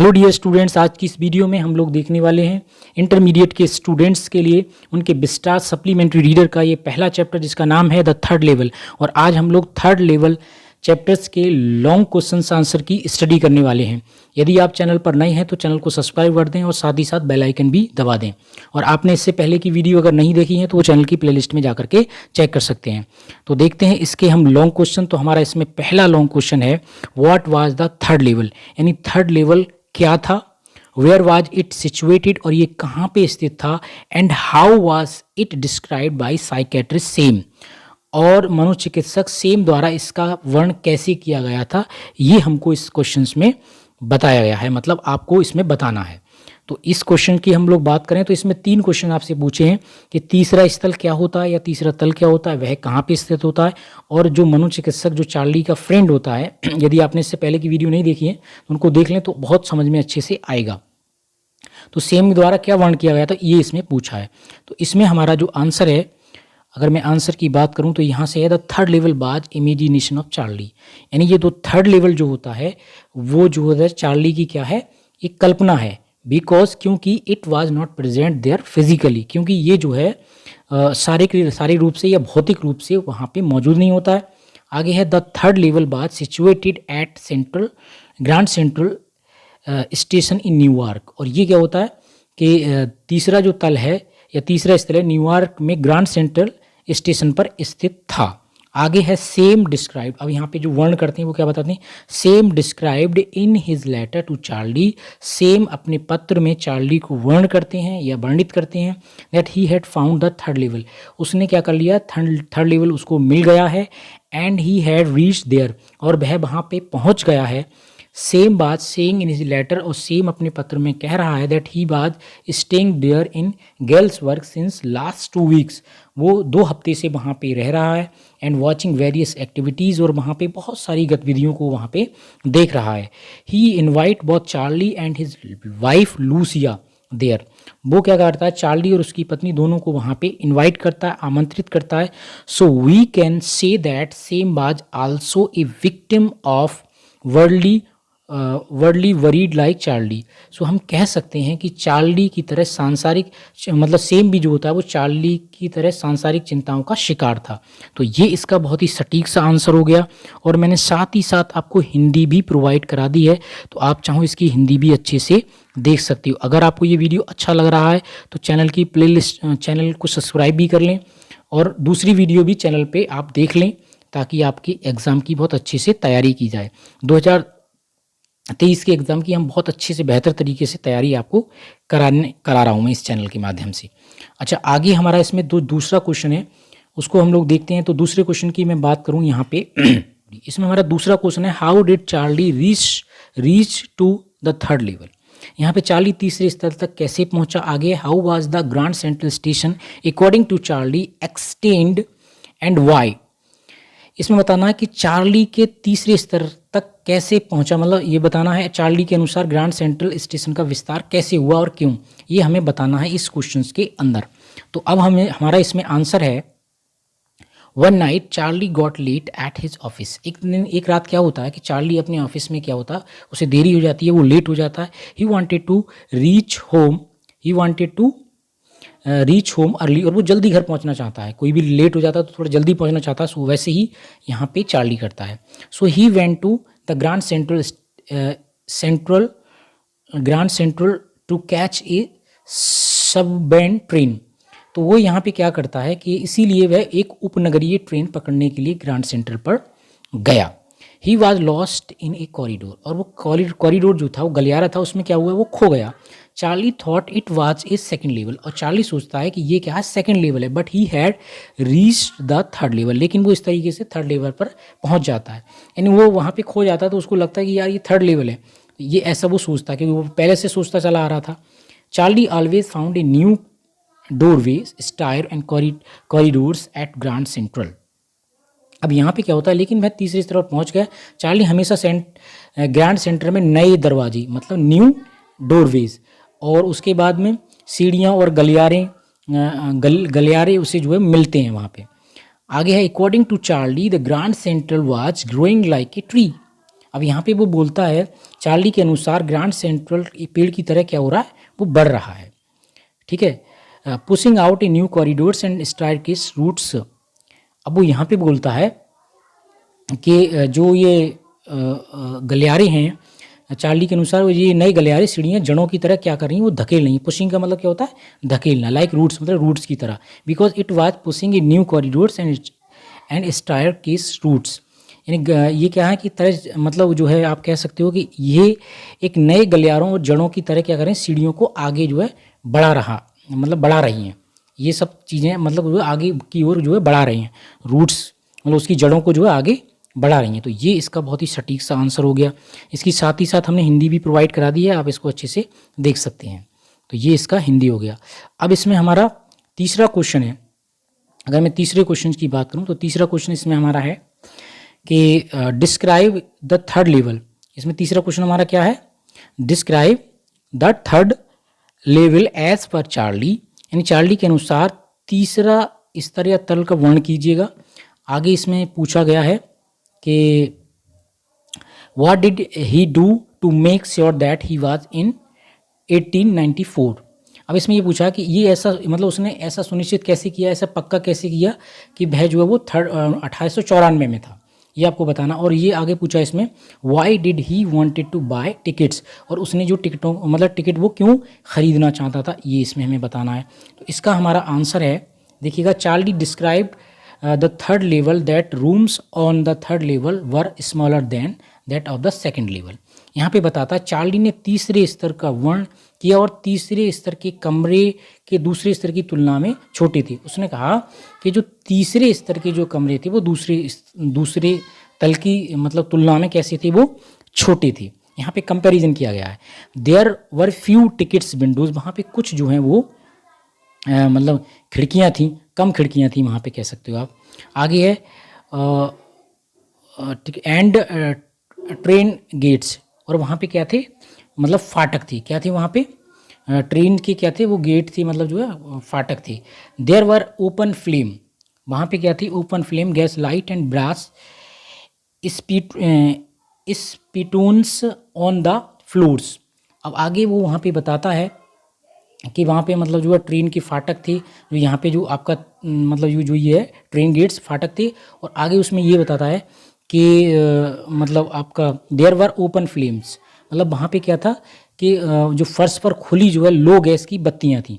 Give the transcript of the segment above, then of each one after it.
Hello dear students, आज की इस वीडियो में हम लोग देखने वाले हैं इंटरमीडिएट के स्टूडेंट्स के लिए उनके विस्टार सप्लीमेंट्री रीडर का ये पहला चैप्टर जिसका नाम है द थर्ड लेवल। और आज हम लोग थर्ड लेवल चैप्टर्स के लॉन्ग क्वेश्चंस आंसर की स्टडी करने वाले हैं। यदि आप चैनल पर नए हैं तो चैनल को सब्सक्राइब कर दें और साथ ही साथ बेल आइकन भी दबा दें। और आपने इससे पहले की वीडियो अगर नहीं देखी है तो वो चैनल की प्लेलिस्ट में जाकर के चेक कर सकते हैं। तो देखते हैं इसके हम लॉन्ग क्वेश्चन। तो हमारा इसमें पहला लॉन्ग क्वेश्चन है, what was the third level, यानी थर्ड लेवल क्या था, वेयर वाज इट सिचुएटेड, और ये कहाँ पे स्थित था, and how was it described bye psychiatrist same, और मनोचिकित्सक सेम द्वारा इसका वर्ण कैसे किया गया था, ये हमको इस क्वेश्चंस में बताया गया है, मतलब आपको इसमें बताना है। तो इस क्वेश्चन की हम लोग बात करें तो इसमें 3 क्वेश्चन आपसे पूछे हैं कि तीसरा स्थल क्या होता है या तीसरा तल क्या होता है, वह कहाँ पे स्थित होता है, और जो मनोचिकित्सक जो चार्ली का फ्रेंड होता है, यदि आपने इससे पहले की वीडियो नहीं देखी है तो उनको देख लें तो बहुत समझ में अच्छे से आएगा। तो सेम द्वारा क्या वर्ण किया गया था ये इसमें पूछा है। तो इसमें हमारा जो आंसर है, अगर मैं आंसर की बात करूं तो यहाँ से है द थर्ड लेवल बाज इमेजिनेशन ऑफ चार्ली, यानी ये तो थर्ड लेवल जो होता है वो जो है चार्ली की क्या है, एक कल्पना है। बिकॉज क्योंकि it was not present there physically, क्योंकि ये जो है शारीरिक रूप से या भौतिक रूप से वहाँ पे मौजूद नहीं होता है। आगे है द थर्ड लेवल बाज situated at Grand Central station in New York, और ये क्या होता है कि तीसरा जो तल है या तीसरा स्थल है न्यूयॉर्क में ग्रैंड सेंट्रल स्टेशन पर स्थित था। आगे है सेम डिस्क्राइब्ड, अब यहाँ पे जो वर्ण करते हैं वो क्या बताते हैं, Sam described in his letter to Charlie, Sam अपने पत्र में चार्ली को वर्ण करते हैं या वर्णित करते हैं that he had found the third level, उसने क्या कर लिया, थर्ड लेवल उसको मिल गया है, and he had reached there, और वह वहाँ पे पहुँच गया है। सेम बात सेइंग इन हिज लेटर, और सेम अपने पत्र में कह रहा है that he was staying there in Galesburg since last 2 weeks, वो 2 हफ्ते से वहाँ पे रह रहा है, एंड वॉचिंग वेरियस एक्टिविटीज़, और वहाँ पे बहुत सारी गतिविधियों को वहाँ पे देख रहा है। He invite both Charlie and his wife Lucia there, वो क्या करता है, चार्ली और उसकी पत्नी दोनों को वहाँ पे इनवाइट करता है, आमंत्रित करता है। So we can say that Sam was also a victim of worldly worried like Charlie, so हम कह सकते हैं कि चार्ली की तरह सांसारिक, मतलब सेम भी जो होता है वो चार्ली की तरह सांसारिक चिंताओं का शिकार था। तो ये इसका बहुत ही सटीक सा आंसर हो गया, और मैंने साथ ही साथ आपको हिंदी भी प्रोवाइड करा दी है, तो आप चाहो इसकी हिंदी भी अच्छे से देख सकती हो। अगर आपको ये वीडियो अच्छा लग रहा है तो चैनल को सब्सक्राइब भी कर लें, और दूसरी वीडियो भी चैनल पर आप देख लें ताकि आपकी एग्ज़ाम की बहुत अच्छे से तैयारी की जाए। 2023 के एग्ज़ाम की हम बहुत अच्छे से बेहतर तरीके से तैयारी आपको करा रहा हूँ मैं इस चैनल के माध्यम से। अच्छा, आगे हमारा इसमें दूसरा क्वेश्चन है, उसको हम लोग देखते हैं। तो दूसरे क्वेश्चन की मैं बात करूँ यहाँ पे इसमें हमारा दूसरा क्वेश्चन है, how did Charlie reach to the third level, यहाँ पे चार्ली तीसरे स्तर तक कैसे पहुँचा। आगे how was the Grand Central Station according to Charlie extend and why, इसमें बताना है कि चार्ली के तीसरे स्तर तक कैसे पहुंचा, मतलब ये बताना है चार्ली के अनुसार ग्रैंड सेंट्रल स्टेशन का विस्तार कैसे हुआ और क्यों, ये हमें बताना है इस क्वेश्चंस के अंदर। तो अब हमारा इसमें आंसर है, one night Charlie got late at his office, एक रात क्या होता है कि चार्ली अपने ऑफिस में क्या होता है, उसे देरी हो जाती है, वो लेट हो जाता है। He wanted to reach home early, और वो जल्दी घर पहुंचना चाहता है, कोई भी लेट हो जाता है तो थोड़ा जल्दी पहुंचना चाहता है, सो वैसे ही यहाँ पे चार्ली करता है। So he went to the Grand Central to catch a subway train, तो वो यहाँ पे क्या करता है कि इसीलिए वह एक उपनगरीय ट्रेन पकड़ने के लिए ग्रैंड सेंट्रल पर गया। He was lost in A corridor, और वो कॉरिडोर जो था वो गलियारा था, उसमें क्या हुआ, वो खो गया। Charlie thought it was a second level, और चार्ली सोचता है कि ये क्या है, सेकेंड लेवल है, but he had reached the third level, लेकिन वो इस तरीके से थर्ड लेवल पर पहुंच जाता है, यानी वो वहाँ पे खो जाता है तो उसको लगता है कि यार ये थर्ड लेवल है, ये ऐसा वो सोचता है, क्योंकि वो पहले से सोचता चला आ रहा था। Charlie always found a new doorway stair and corridors at Grand Central, अब यहाँ पे क्या होता है, लेकिन मैं तीसरे स्तर पर पहुँच गया। चार्ली हमेशा ग्रैंड सेंटर में नए दरवाजे, मतलब न्यू डोरवेज, और उसके बाद में सीढ़ियाँ और गलियारे उसे जो है मिलते हैं वहाँ पे। आगे है, according to Charlie the Grand Central was growing like a tree, अब यहाँ पे वो बोलता है चार्ली के अनुसार ग्रैंड सेंट्रल पेड़ की तरह क्या हो रहा है, वो बढ़ रहा है। ठीक है, pushing out a new corridors and staircase routes. अब वो यहाँ पे बोलता है कि जो ये गलियारे हैं, चार्ली के अनुसार वो ये नई गलियारे सीढ़ियाँ जड़ों की तरह क्या कर रही हैं, वो धकेल रही हैं। पुशिंग का मतलब क्या होता है, धकेलना, लाइक रूट्स मतलब रूट्स की तरह। Because it was pushing a new corridors and staircase routes, यानी ये क्या है कि तरह मतलब जो है आप कह सकते हो कि ये एक नए गलियारों और जड़ों की तरह क्या करें, सीढ़ियों को आगे जो है बढ़ा रही हैं। ये सब चीज़ें मतलब जो है आगे की ओर जो है बढ़ा रही हैं, रूट्स मतलब उसकी जड़ों को जो है आगे बढ़ा रही हैं। तो ये इसका बहुत ही सटीक सा आंसर हो गया। इसकी साथ ही साथ हमने हिंदी भी प्रोवाइड करा दी है, आप इसको अच्छे से देख सकते हैं। तो ये इसका हिंदी हो गया। अब इसमें हमारा तीसरा क्वेश्चन है। अगर मैं तीसरे क्वेश्चन की बात करूं तो तीसरा क्वेश्चन इसमें हमारा है कि डिस्क्राइब द थर्ड लेवल। इसमें तीसरा क्वेश्चन हमारा क्या है, describe the third level as per Charlie, यानी चार्ली के अनुसार तीसरा स्तर या तल का वर्णन कीजिएगा। आगे इसमें पूछा गया है कि what did he do to make sure that he was in 1894। अब इसमें ये पूछा कि ये ऐसा मतलब उसने ऐसा सुनिश्चित कैसे किया, ऐसा पक्का कैसे किया कि वह जो है वो 1894 में था, ये आपको बताना। और ये आगे पूछा इसमें why did he wanted to buy tickets, और उसने जो टिकटों मतलब टिकट वो क्यों खरीदना चाहता था, ये इसमें हमें बताना है। तो इसका हमारा आंसर है, देखिएगा, Charlie describe the third level that rooms on the third level were smaller than that of the second level. यहाँ पे बताता है चार्ली ने तीसरे स्तर का वर्णन किया और तीसरे स्तर के कमरे के दूसरे स्तर की तुलना में छोटे थे। उसने कहा कि जो तीसरे स्तर के जो कमरे थे वो दूसरे तल की मतलब तुलना में कैसे थे, वो छोटे थे। यहाँ पे कंपैरिजन किया गया है। There were few tickets windows, वहाँ पे कुछ जो हैं वो मतलब खिड़कियाँ थीं, कम खिड़कियाँ थीं वहाँ पे, कह सकते हो आप। आगे है एंड ट्रेन गेट्स, और वहाँ पे क्या थे, मतलब फाटक थी, क्या थी वहाँ पे, ट्रेन के क्या थे वो गेट थी, मतलब जो है फाटक थी। देयर वर ओपन फ्लेम, वहाँ पे क्या थी, open flame, gas light and brass spittoons on the floors. अब आगे वो वहाँ पे बताता है कि वहाँ पे मतलब जो है ट्रेन की फाटक थी, जो यहाँ पे जो आपका मतलब जो ये है ट्रेन गेट्स फाटक थे। और आगे उसमें ये बताता है कि मतलब आपका देयर वर ओपन फ्लेम्स, मतलब वहाँ पे क्या था कि जो फर्श पर खुली जो है लो गैस की बत्तियाँ थीं।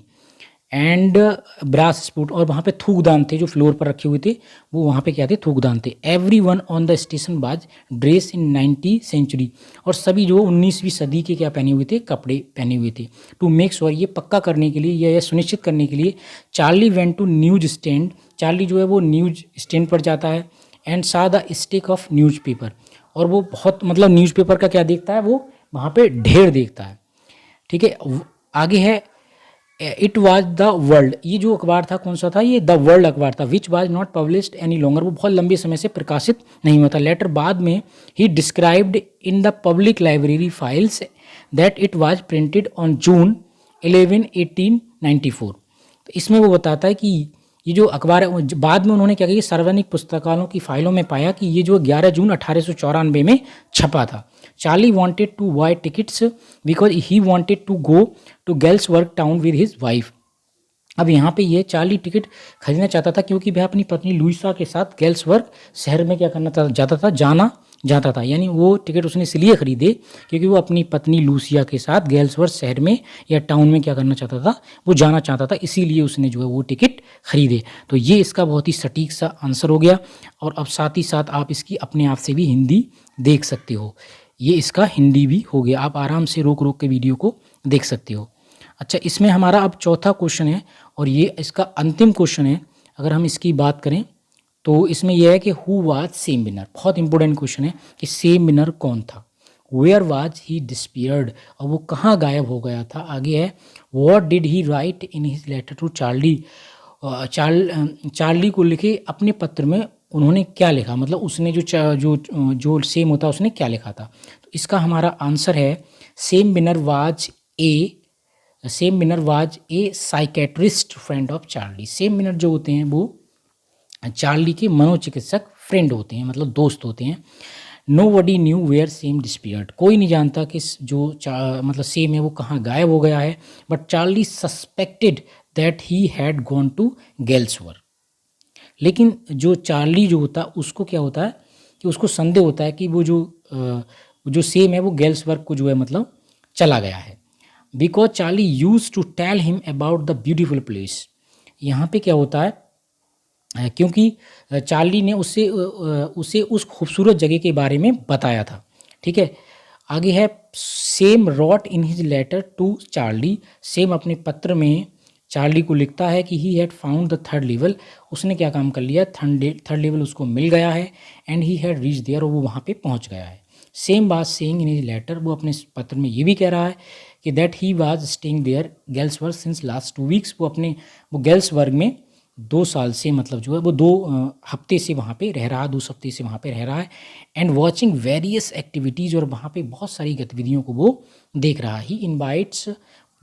एंड ब्रास स्पूट, और वहाँ पे थूकदान थे जो फ्लोर पर रखे हुए थे, वो वहाँ पे क्या थे, थूकदान थे। Every one on the station बाज ड्रेस इन 19th सेंचुरी, और सभी जो 19वीं सदी के क्या पहने हुए थे, कपड़े पहने हुए थे। टू मेक श्योर, ये पक्का करने के लिए या यह सुनिश्चित करने के लिए Charlie went to news stand, Charlie जो है वो न्यूज स्टैंड पर जाता है। एंड सा द स्टिक ऑफ न्यूज़पेपर, और वो बहुत मतलब न्यूज़पेपर का क्या देखता है, वो वहाँ पे ढेर देखता है। ठीक है, आगे है इट वाज द वर्ल्ड, ये जो अखबार था कौन सा था, ये द वर्ल्ड अखबार था। Which was not published any longer, वो बहुत लंबे समय से प्रकाशित नहीं हुआ था। लेटर बाद में ही described in the public library files that it was printed on June 11, 1894। तो इसमें वो बताता है कि ये जो अखबार है, बाद में उन्होंने क्या किया, सार्वजनिक पुस्तकालयों की फाइलों में पाया कि ये जो 11 जून 1894 में छपा था। Charlie wanted to buy tickets because he wanted to go to Galesburg town with his wife. अब यहाँ पे ये चार्ली टिकट खरीदना चाहता था क्योंकि वह अपनी पत्नी लुइसा के साथ गेल्सवर्ग शहर में क्या करना जाता था, यानी वो टिकट उसने इसलिए खरीदे क्योंकि वो अपनी पत्नी लूसिया के साथ गेल्सवर्ग शहर में या टाउन में क्या करना चाहता था, वो जाना चाहता था, इसीलिए उसने जो है वो टिकट खरीदे। तो ये इसका बहुत ही सटीक सा आंसर हो गया। और अब साथ ही साथ आप इसकी अपने आप से भी हिंदी देख सकते हो, ये इसका हिंदी भी हो गया, आप आराम से रोक रोक के वीडियो को देख सकते हो। अच्छा, इसमें हमारा अब चौथा क्वेश्चन है और ये इसका अंतिम क्वेश्चन है। अगर हम इसकी बात करें तो इसमें यह है कि हु वाज सेम विनर, बहुत इंपॉर्टेंट क्वेश्चन है कि सेम विनर कौन था। वेयर वाज ही डिस्पियर्ड, और वो कहाँ गायब हो गया था। आगे है what did he write in his letter to Charlie, Charlie को लिखे अपने पत्र में उन्होंने क्या लिखा, मतलब उसने जो सेम होता उसने क्या लिखा था। तो इसका हमारा आंसर है same winner was a psychiatrist friend of Charlie. Same winner जो होते हैं वो चार्ली के मनोचिकित्सक फ्रेंड होते हैं, मतलब दोस्त होते हैं। Nobody knew where Sam disappeared. कोई नहीं जानता कि जो मतलब सेम है वो कहाँ गायब हो गया है. But Charlie suspected that he had gone to Galsworth. लेकिन जो चार्ली जो होता है उसको क्या होता है कि उसको संदेह होता है कि वो जो सेम है वो गेल्सवर्थ को जो है मतलब चला गया है. Because Charlie use to tell him about the beautiful place. यहाँ पे क्या होता है क्योंकि चार्ली ने उसे उस खूबसूरत जगह के बारे में बताया था. ठीक है, आगे है Sam wrote in his letter to Charlie. Sam अपने पत्र में चार्ली को लिखता है कि he had found the third level. उसने क्या काम कर लिया, थर्ड लेवल उसको मिल गया है. And he had reach there, और वो वहाँ पे पहुँच गया है. सेम बात सेइंग इन हिज लेटर, वो अपने पत्र में ये भी कह रहा है कि that he was staying there Galesburg since last 2 weeks. वो गेल्सवर्थ में 2 साल से मतलब जो है वो 2 हफ्ते से वहाँ पे रह रहा है, 2 हफ्ते से वहाँ पे रह रहा है. एंड वॉचिंग वेरियस एक्टिविटीज़, और वहाँ पे बहुत सारी गतिविधियों को वो देख रहा है. He invites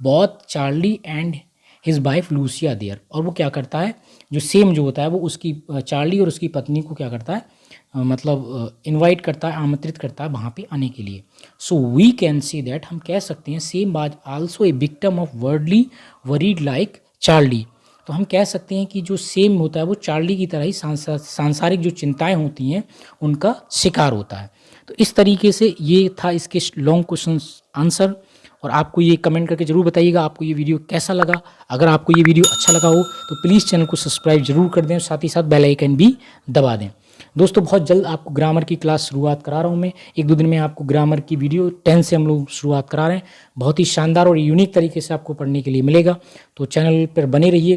both Charlie and his wife Lucia there. और वो क्या करता है, जो सेम जो होता है वो उसकी चार्ली और उसकी पत्नी को क्या करता है मतलब इनवाइट करता है, आमंत्रित करता है वहाँ पे आने के लिए. So we can say that, हम कह सकते हैं Sam was also a victim of worldly worried like Charlie. तो हम कह सकते हैं कि जो सेम होता है वो चार्ली की तरह ही सांसारिक जो चिंताएं होती हैं उनका शिकार होता है. तो इस तरीके से ये था इसके लॉन्ग क्वेश्चन आंसर. और आपको ये कमेंट करके ज़रूर बताइएगा आपको ये वीडियो कैसा लगा. अगर आपको ये वीडियो अच्छा लगा हो तो प्लीज़ चैनल को सब्सक्राइब जरूर कर दें, साथ ही साथ बेल आइकन भी दबा दें. दोस्तों बहुत जल्द आपको ग्रामर की क्लास शुरुआत करा रहा हूँ मैं. 1-2 दिन में आपको ग्रामर की वीडियो 10 से हम लोग शुरुआत करा रहे हैं. बहुत ही शानदार और यूनिक तरीके से आपको पढ़ने के लिए मिलेगा. तो चैनल पर बने रहिए.